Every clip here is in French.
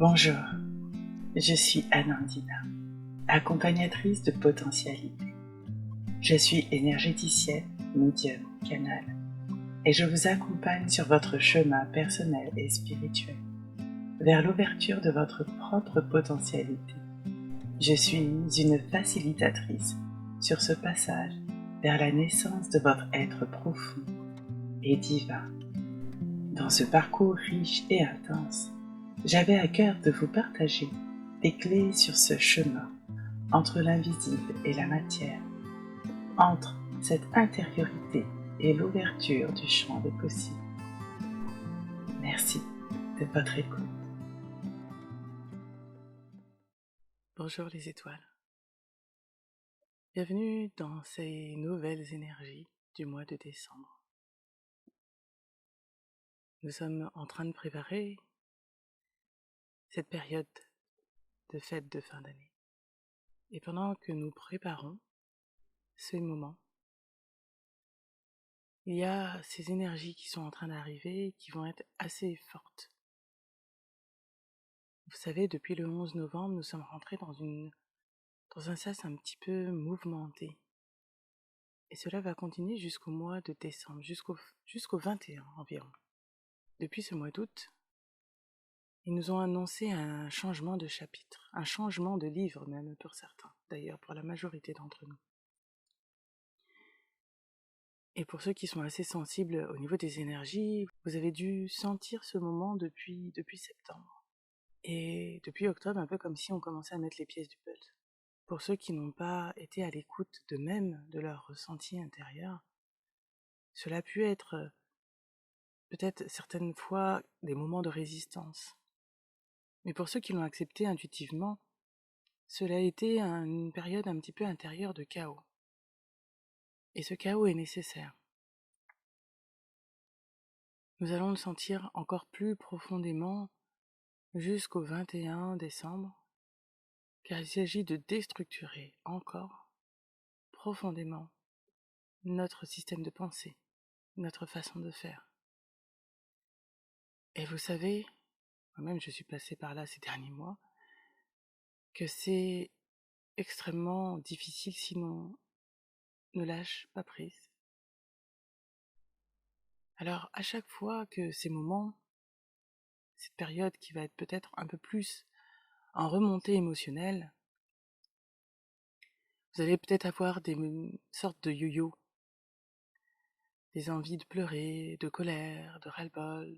Bonjour, je suis Anandina, accompagnatrice de potentialité. Je suis énergéticienne, médium, canal, et je vous accompagne sur votre chemin personnel et spirituel vers l'ouverture de votre propre potentialité. Je suis une facilitatrice sur ce passage vers la naissance de votre être profond et divin. Dans ce parcours riche et intense, j'avais à cœur de vous partager des clés sur ce chemin entre l'invisible et la matière, entre cette intériorité et l'ouverture du champ des possibles. Merci de votre écoute. Bonjour les étoiles. Bienvenue dans ces nouvelles énergies du mois de décembre. Nous sommes en train de préparer cette période de fête de fin d'année. Et pendant que nous préparons ce moment, il y a ces énergies qui sont en train d'arriver qui vont être assez fortes. Vous savez, depuis le 11 novembre, nous sommes rentrés dans un sas un petit peu mouvementé. Et cela va continuer jusqu'au mois de décembre, jusqu'au 21 environ. Depuis ce mois d'août, ils nous ont annoncé un changement de chapitre, un changement de livre même pour certains, d'ailleurs pour la majorité d'entre nous. Et pour ceux qui sont assez sensibles au niveau des énergies, vous avez dû sentir ce moment depuis septembre. Et depuis octobre, un peu comme si on commençait à mettre les pièces du puzzle. Pour ceux qui n'ont pas été à l'écoute d'eux-mêmes, de leur ressenti intérieur, cela a pu être peut-être certaines fois des moments de résistance. Mais pour ceux qui l'ont accepté intuitivement, cela a été une période un petit peu intérieure de chaos. Et ce chaos est nécessaire. Nous allons le sentir encore plus profondément jusqu'au 21 décembre, car il s'agit de déstructurer encore profondément notre système de pensée, notre façon de faire. Et vous savez, moi-même je suis passée par là ces derniers mois, que c'est extrêmement difficile si l'on ne lâche pas prise. Alors à chaque fois que ces moments, cette période qui va être peut-être un peu plus en remontée émotionnelle, vous allez peut-être avoir des sortes de yo-yo, des envies de pleurer, de colère, de ras-le-bol,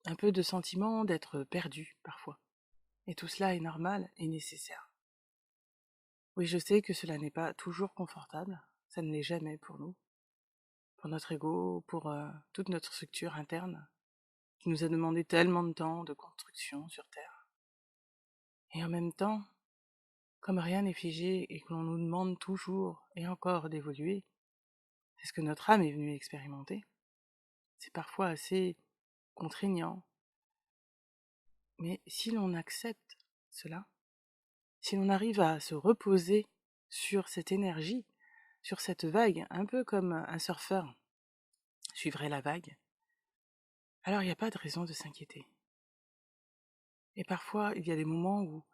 un peu de sentiment d'être perdu parfois. Et tout cela est normal et nécessaire. Oui, je sais que cela n'est pas toujours confortable, ça ne l'est jamais pour nous, pour notre ego, pour toute notre structure interne, qui nous a demandé tellement de temps de construction sur Terre. Et en même temps, comme rien n'est figé et que l'on nous demande toujours et encore d'évoluer, c'est ce que notre âme est venue expérimenter. C'est parfois assez contraignant. Mais si l'on accepte cela, si l'on arrive à se reposer sur cette énergie, sur cette vague, un peu comme un surfeur suivrait la vague, alors il n'y a pas de raison de s'inquiéter. Et parfois, il y a des moments où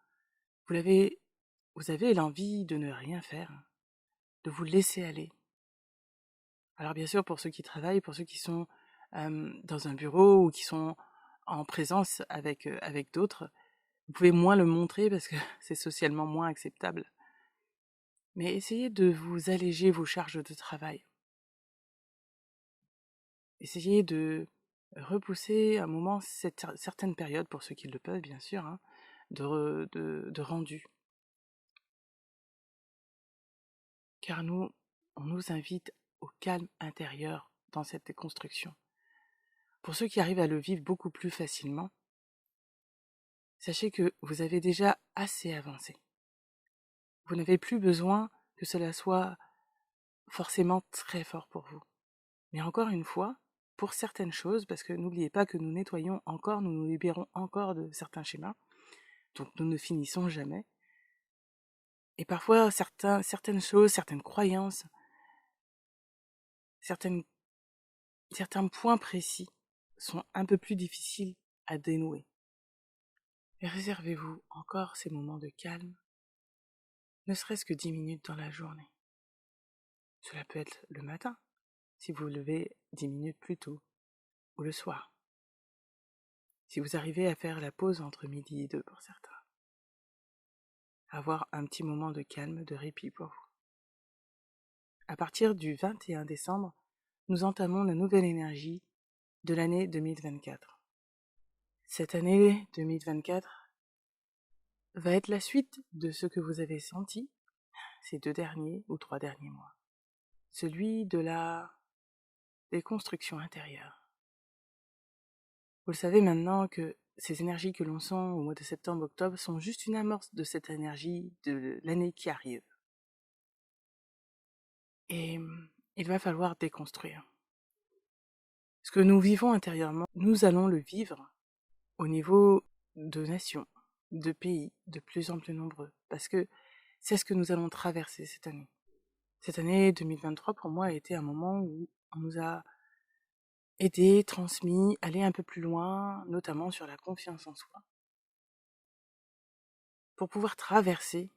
vous avez l'envie de ne rien faire, de vous laisser aller. Alors bien sûr, pour ceux qui travaillent, pour ceux qui sont dans un bureau ou qui sont en présence avec d'autres, vous pouvez moins le montrer parce que c'est socialement moins acceptable. Mais essayez de vous alléger vos charges de travail. Essayez de repousser un moment certaines périodes, pour ceux qui le peuvent bien sûr, hein, de rendu. Car on nous invite au calme intérieur dans cette déconstruction. Pour ceux qui arrivent à le vivre beaucoup plus facilement, sachez que vous avez déjà assez avancé. Vous n'avez plus besoin que cela soit forcément très fort pour vous. Mais encore une fois, pour certaines choses, parce que n'oubliez pas que nous nettoyons encore, nous nous libérons encore de certains schémas, donc nous ne finissons jamais. Et parfois, certaines choses, certaines croyances, certains points précis sont un peu plus difficiles à dénouer. Et réservez-vous encore ces moments de calme, ne serait-ce que 10 minutes dans la journée. Cela peut être le matin, si vous vous levez 10 minutes plus tôt, ou le soir, si vous arrivez à faire la pause entre midi et 2 pour certains. Avoir un petit moment de calme, de répit pour vous. À partir du 21 décembre, nous entamons la nouvelle énergie de l'année 2024. Cette année 2024 va être la suite de ce que vous avez senti ces 2 derniers ou 3 derniers mois. Celui de la déconstruction intérieure. Vous le savez maintenant que ces énergies que l'on sent au mois de septembre-octobre sont juste une amorce de cette énergie de l'année qui arrive. Et il va falloir déconstruire. Ce que nous vivons intérieurement, nous allons le vivre au niveau de nations, de pays de plus en plus nombreux, parce que c'est ce que nous allons traverser cette année. Cette année 2023, pour moi, a été un moment où on nous a aidés, transmis, aller un peu plus loin, notamment sur la confiance en soi, pour pouvoir traverser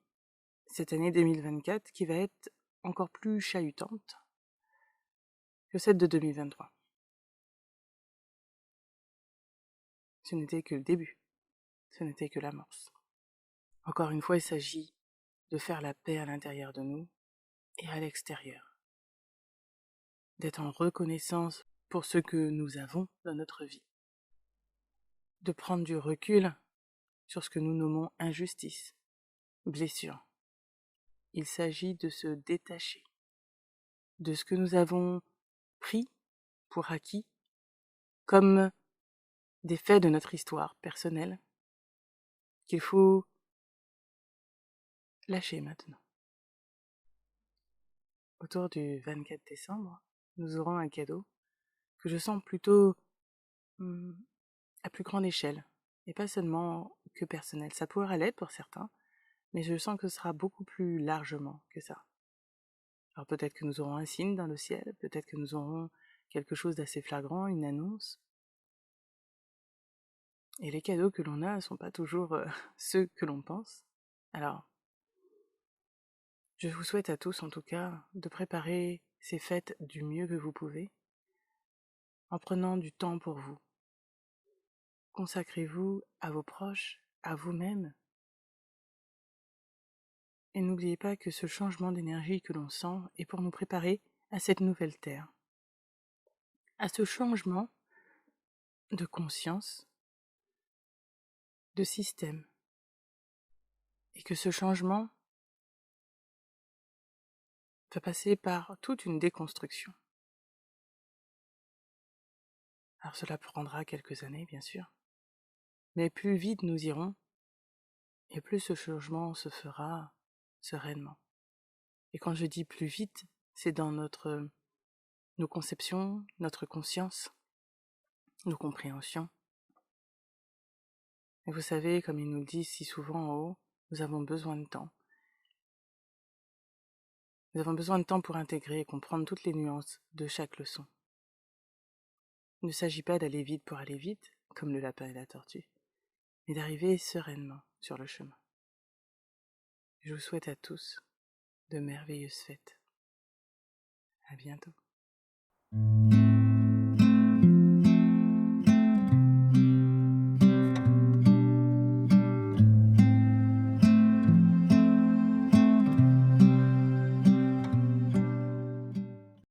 cette année 2024 qui va être encore plus chahutante que celle de 2023. Ce n'était que le début, ce n'était que l'amorce. Encore une fois, il s'agit de faire la paix à l'intérieur de nous et à l'extérieur, d'être en reconnaissance pour ce que nous avons dans notre vie, de prendre du recul sur ce que nous nommons injustice, blessure. Il s'agit de se détacher de ce que nous avons pris pour acquis comme des faits de notre histoire personnelle qu'il faut lâcher maintenant. Autour du 24 décembre, nous aurons un cadeau que je sens plutôt à plus grande échelle, et pas seulement que personnel. Ça pourra l'être pour certains, mais je sens que ce sera beaucoup plus largement que ça. Alors peut-être que nous aurons un signe dans le ciel, peut-être que nous aurons quelque chose d'assez flagrant, une annonce. Et les cadeaux que l'on a ne sont pas toujours ceux que l'on pense. Alors, je vous souhaite à tous en tout cas de préparer ces fêtes du mieux que vous pouvez, en prenant du temps pour vous. Consacrez-vous à vos proches, à vous-même. Et n'oubliez pas que ce changement d'énergie que l'on sent est pour nous préparer à cette nouvelle terre, à ce changement de conscience, de système, et que ce changement va passer par toute une déconstruction. Alors cela prendra quelques années, bien sûr, mais plus vite nous irons, et plus ce changement se fera sereinement. Et quand je dis plus vite, c'est dans nos conceptions, notre conscience, nos compréhensions. Et vous savez, comme ils nous le disent si souvent en haut, nous avons besoin de temps. Nous avons besoin de temps pour intégrer et comprendre toutes les nuances de chaque leçon. Il ne s'agit pas d'aller vite pour aller vite, comme le lapin et la tortue, mais d'arriver sereinement sur le chemin. Je vous souhaite à tous de merveilleuses fêtes. À bientôt.